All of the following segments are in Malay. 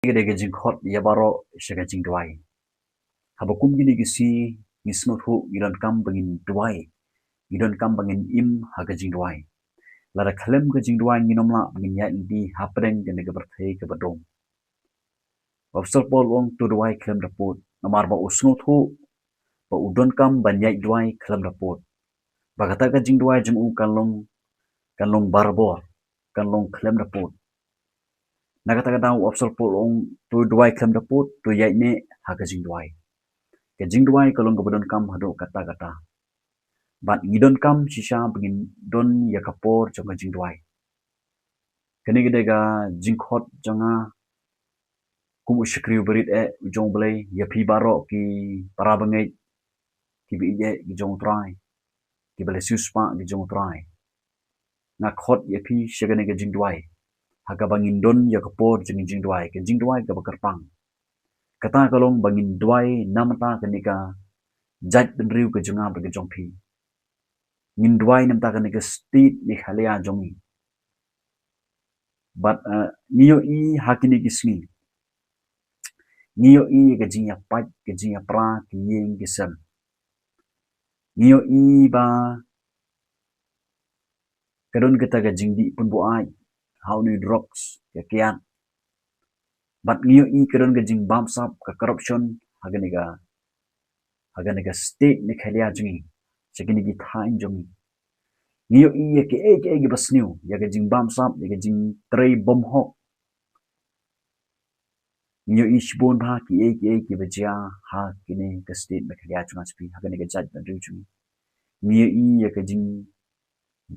Gede gejing khot ya baro shaga jing dwai. Habakum gini gisi ngismut hu gidon kam bangin dwai. Gidon kam bangin im haga jing dwai. Lara kalem ke jing dwai nginom la bangin ya indi hapdeng gene ke berthai ke badong. Wabsal pol wong tu dwai kalem daput. Namar ba usnut hu ba udon kam ban yai dwai kalem daput. Bagata ke jing dwai jeng u kanlong barbor kanlong kalem daput. Nakata-kata wabsal pol wong tu dwai kalem daput tu yai ne haga jing dwai. Ke jing dwai kalong ke badon kam hado kata-kata. Bat ngidon kam sisa begin don ya kapor jonga jing dwai. Kini gede ga jing khot jonga kum ushkriu berit jong belai ya pi baro ki para bangai ki bi ki jong trai ki bele suspa ki jong trai. Na khot ya pi shagane ga jing dwai. Haga bangin don ya kapor jonga jing dwai. Ke jing dwai ga bakarpang. Kata kalong bangin dwai namata kenika jat benriu ke jonga bagi jong pi. Ngin dwai namta kenika stit ni khalia jongi. But niyo i hakini kisni niyo i gajinya pat gajinya pra kiyeng gisem niyo i ba kadon kita gajing di pun buai how ni drugs ya kian but niyo i kadon gajing bamsap ka corruption haganiga state ni khalia jungi segini gi thain jongi niyo i ya ke gi basniu ya gajing bamsap ya gajing trei bom ho niyo ishbon ba ki bajia ha kini ke state me khalia chunga spi haganiga jaj na jungi niyo i ya gajing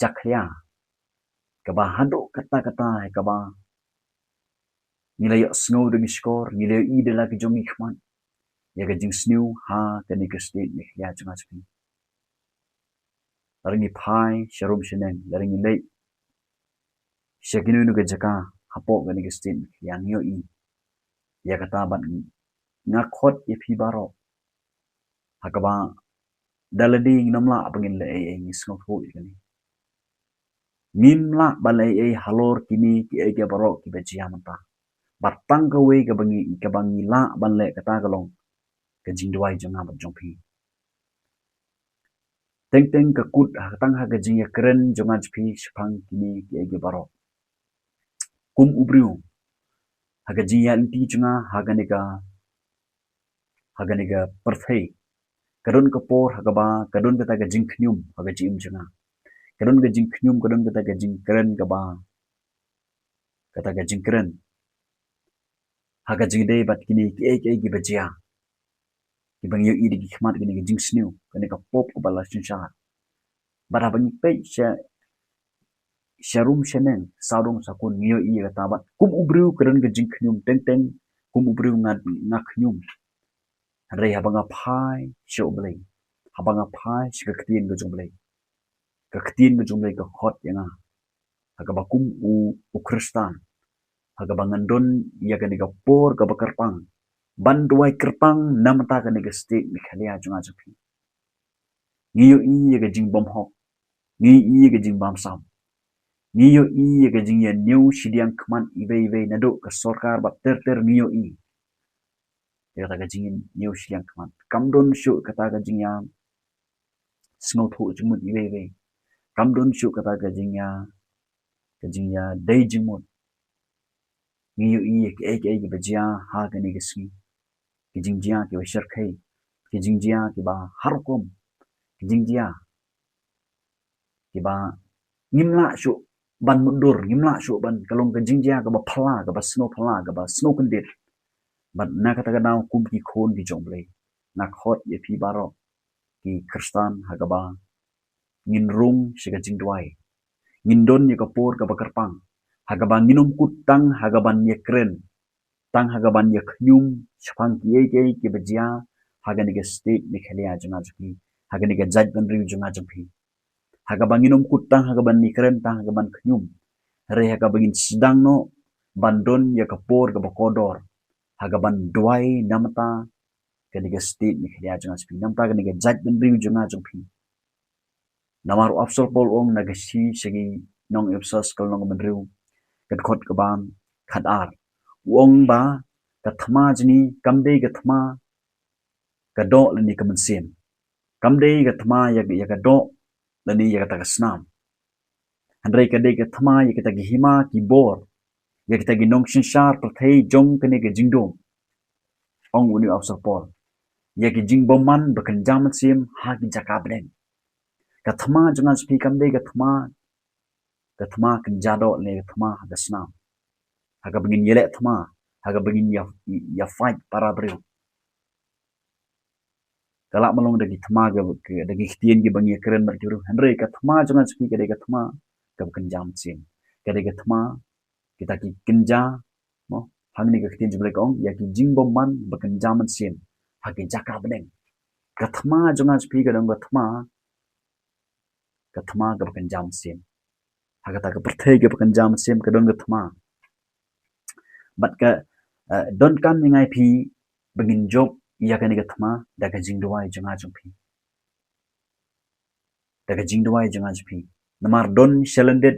jaklia kaba hado kata-kata kaba nilai snow dengan skor nilai i de la ke jongi khman ya ke jing snew ha ke ni ke state ni ya chunga spi laringi phai sharum shinen laringi lei shaginu nu ke jaka hapo ke ni ke state yang yo i ya kata ban ngakot ya pi baro hakaba daladi nomla apangin le ngi snow ho ni nimla balai halor kini ki baro ki bejia mata batang kawe ke bangi la banle kata kalong ke jing dwai jonga bat jongpi teng ke kut tang ha ke jing ya keren jonga jpi sepang kini ke baro kum ubriu ha ke jing ya inti jonga ha ga perthei kadon ke por ha ba kadon kata ke jing khnyum ha ke jim jonga kadon ke jing khnyum kadon kata ke jing keren ke ba kata ke jing keren ha ke jing dei bat kini ke bejia ibang yo idi khmat gini jing snew kani ka pop ko bala sha bara bang pe sharum shenen sadong sakun niyo i ka tabat kum ubriu keren ke jing khnyum teng kum ubriu nga khnyum rei habanga phai sho blai habanga phai shika ktien go jong blai ka ktien go jong blai ka khot yanga aga bakum u kristan aga bangandon ya gani ka por ka bakarpang banduai kerpang namata ka nega state ni khalia junga jupi niyo i ga jing bom hok ni i ga jing bam sam niyo i ga jing ya new shidiang kman ibe nado ka sarkar ba ter niyo i ya ta ga jing new shidiang kman kamdon shu kata ga jing ya snow tho jingmut ibe kamdon shu kata ga jing ya dai jingmut niyo i ke bajia ha ga ni ga smi ki jingjia ki washar khai ki jingjia ki ba harkom ki jingjia ki ba ngimla shu ban mundur ngimla shu ban kalong ke jingjia ka ba phala ka ba snow kendit ban na kata ka naw kum ki khon ki jongle na khot ye pi baro ki kristan ha ka ba ngin rung shiga jingdwai ngin don ye ka por ka ba karpang ha ka ba nginom kutang ha ka ban ye kren tang hagaban ya knyum chapang ki bajia haganiga state ni khalia junga jupi haganiga judgment riu junga jupi hagabanginom kutang hagaban ni keren tang hagaban knyum re hagabangin sidang no bandon ya kapor ka bakodor hagaban duai namta kaniga state ni khalia junga jupi namta kaniga judgment riu junga jupi namaru afsol pol ong nagasi segi nong ipsas kal nong menriu kat khot kaban khat ar wong ba ka thma jini kamde ka thma ka do lani ka mensim kamde ka thma ya ka do lani ya ka ta snam handrai ka de ka thma ya ka ta hima ki bor ya ka ta nong shar prathei jong kane ka jingdom ong uni afsar pol ya ki jingboman bakan jamat sim ha ki jakabren ka thma jangan spi kamde ka thma kan jado le ka thma ha snam haga begin yelek thma haga begin ya fight para brio kalak malong dagi thma ga dagi khtian gi bangi keren mar juru handrai ka thma jangan spi ka de ka thma ka kan jam sim ka de ka thma kita ki kenja mo hangni ka khtian jiblek ong ya ki jingboman bakan jamat sim ha ki jakabren ka thma jangan spi ka dong ka thma ka bakan jam sim haga ta ka perthei ka bakan jam sim ka dong ka thma bat ka don kan ngai phi begin job ya kan ga thma daga jingdwai janga jumpi daga jingdwai janga jumpi namar don shalandet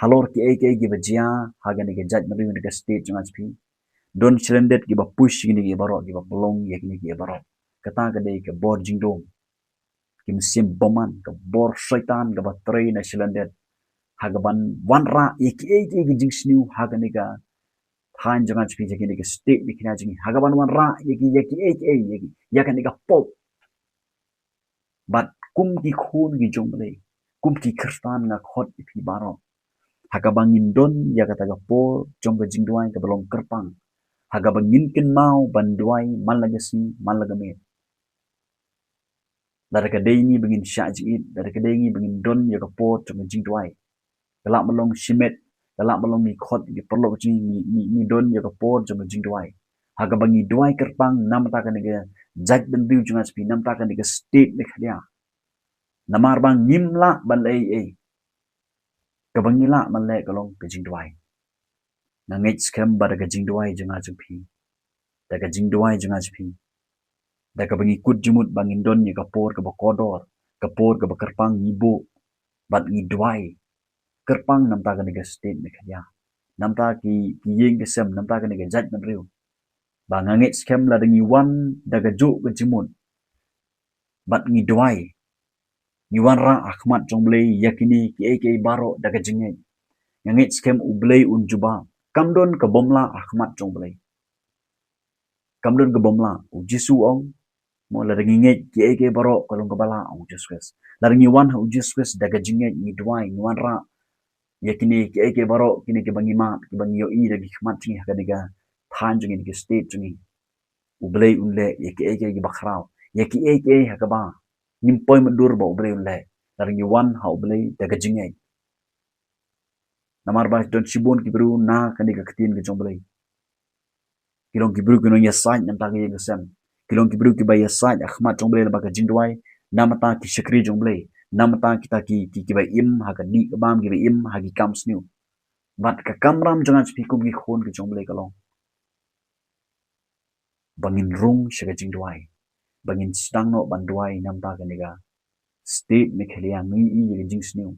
halor ki gi bajia haga ni ga jaj nabi ni ga state janga jumpi don shalandet gi ba push ni gi baro gi ba bolong ya ni gi baro kata ga dei ga bor jingdom ki sim boman ga bor syaitan ga ba trei na shalandet haga ban wanra ki gi jingsniu haga ni ga han jangan speak jaki ni state ni kina jingi hagaban wan ra yaki yaki yakan ni pop but kum ki khun gi jongle kum ki kristan nga khot ipi baro hagabangin don yakata ga po jong ga jingduai ga belong kerpang hagabangin kin mau banduai malagasi malagame dari ka dei ni bengin syaji dari ka dei ni bengin don yaga po jong ga jingduai galak melong simet galak belum mi khot di perlu jing mi don ya kapor jong jing duai haga bangi duai kerpang nam ta kan ga jaj ben biu jung aspi nam ta kan ga state me khalia namar bang nimla ban ei ka bangi la man le kalong ka jing duai na ngej skem ba ga jing duai jung a jung pi daga jing duai jung aspi daga bangi kut jumut bangin don ya kapor ka bakodor kapor ka kerpang ibu bat ni duai kerpang nam ta kan ga state me khalia nam ta ki yeng ke sem nam ta kan ga jaj man riu ba ngangit skem la dengi wan daga ju ke jimun bat ngi duai ni wan ra akhmat jongble yakini ki baro daga jinge ngangit skem ublei unjuba kamdon ke bomla akhmat jongble kamdon ke bomla u jisu ong mo la dengi nge ki baro kolong ke bala u jiswes la dengi wan u jiswes daga jinge ni duai ni wan ra yakini ki baro kini ke bangi ma ki bangi yo i dagi khmat jinge ha diga than jinge ke state jinge ublei unle ki bakrao ki hakaba nimpoi madur ba ublei unle daringi wan ha ublei daga jingai namar ba don sibon ki bru na kani ka ktin ke jomblei kilong ki bru kino yasai nam ta ke sem kilong ki bru ki ba yasai akhmat jomblei ba ka jingdwai namata ki shakri jomblei namata kita ki ba im ha ka di ka bam ki ba im ha ki kams new bat ka kamram jangan spikum ki khon ki jomblei kalong bangin rung shaga jingdwai bangin stang no banduai nam ta kaniga state me khelia ngi i jingsniu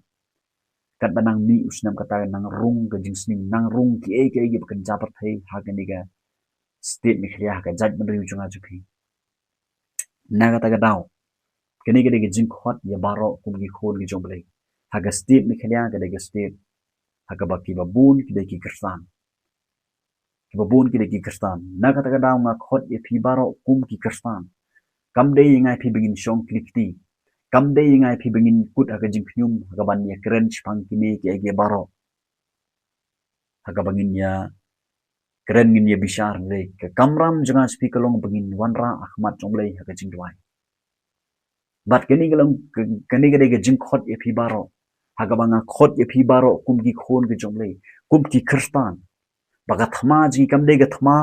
kat banang mi usnam kata nang rung ga jingsniu nang rung ki gi bakan japat thai ha kaniga state me khelia ka jaj ban riu chunga chupi naga ta ga daw kaniga de jing khot ya baro kum gi khon gi jomblei ha ga state me khelia ga de state ha ga baki babun ki de ki kristan babun ki de ki kristan naga ta ga daw nga khot ye phi baro kum ki kristan kam de ngai phi begin shong klikti kam de ngai phi begin kut aga jing phnyum aga ban ya keren chpang kini ki baro aga bangin ya keren ngin ya bishar de ke kamram janga spi kalong begin wanra akhmat chonglei aga jing duai bat kini galong kini ga jing khot ye phi baro aga banga khot ye phi baro kum ki khon ge chonglei kum ki kristan baga thma ji kam de ga thma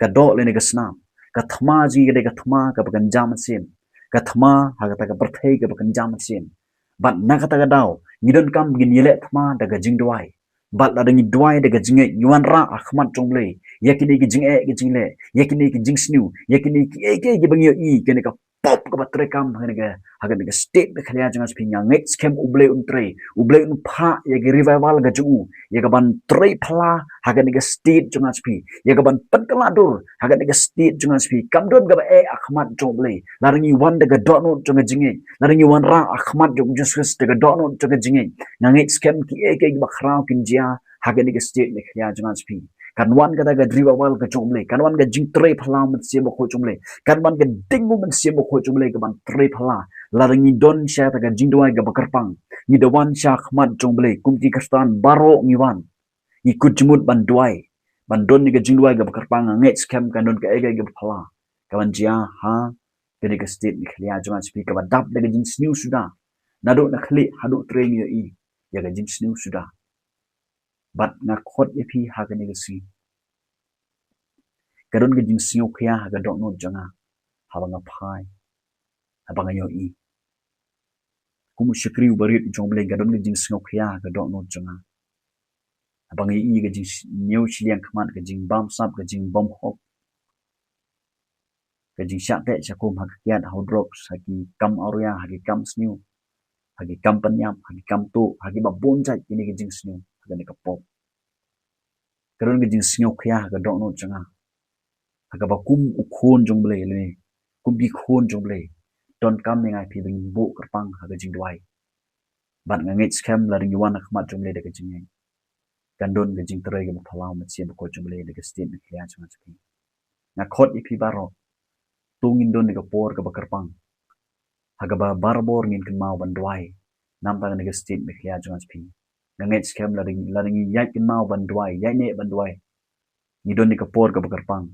ka do le ne ga snam ka thma ji ga de ga thma ka bagan jam sim ka thma ha ga ta ka perthei ka bagan jam sim bat na ka ta ga daw ngidon kam begin yele thma daga jing duai bat la dengi duai daga jinge yuan ra akhmat jongle yakini ki jinge ki jingle yakini ki jingsnu yakini ki bangi i kene ka pop ka batre kam hagan ga state be khlia jangas pinga ngait scam uble un pha ye ga revival ga ju ye ga ban tre phala hagan ga state jangas pi ye ga ban pankala dur hagan ga state jangas pi kam dot ga e akhmat joble larangi wan ga dono jonga jinge larangi wan ra akhmat jog jesus ga dono jonga jinge ngait scam ki e ga ba khrao kin jia hagan ga state be khlia jangas pi kan wan ga ga revival ga joble kan wan ga jing tre phala mat se ba ko joble kan man ga dingu man siya mo ko jumlay ka ban tre phala larang ni don siya taga jingdway ga bakarpang ni dawan siya khmat jumlay kumti kastan baro ngiwan ni kujmut ban duay ban don ni ga jingdway ga bakarpang ngets kem kan don ka egay ga phala kawan jia ha kini ka state ni khliya jangan speak ka dap daga jing sniu sudah nado na khli hadu tre ni i ya ga jing sniu sudah bat na khot epi ha kini ga si kadon ga jing sniu khya ha ga dok no janga habang apai habang ayo i kumu syukri barit jomble gadon ga jing sngok ya ga dok no janga habang i ga jing new chiliang khmat ga jing bam sap ga jing bom hop ga jing syak te chakum ha kiat hodrop hagi kam auria hagi kam sniu hagi kam penyam hagi kam tu hagi ba bonjai ini ga jing sniu ga ne ka pop gadon ga jing sngok ya ga dok no janga haga ba kum ukhon jomble le kum bi khon jomble don kam ngai pi bing bu kerpang haga jing duai ban ngait scam la ring yuan khmat jomle de jing ngai kan don ga jing trai ga phalau ma che ko jomle de stin ne khya chang chpi na khot ipi baro tungin don ga por ga kerpang haga ba barbor ngin kan mau ban duai nam ta ga stin ne khya chang chpi ngait scam la ring yai kan mau ban duai yai ne ban duai ni don ga por ga kerpang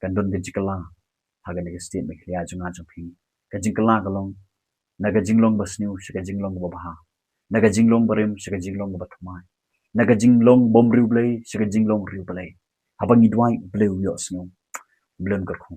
kan don ga jikala haga ne stin ne khya chang chpi ka jingkala galong naga jinglong basniu shika jinglong babaha naga jinglong barim shika jinglong bathmai naga jinglong bom riu blai shika jinglong riu blai habang idwai bleu yo snyo blem ka khu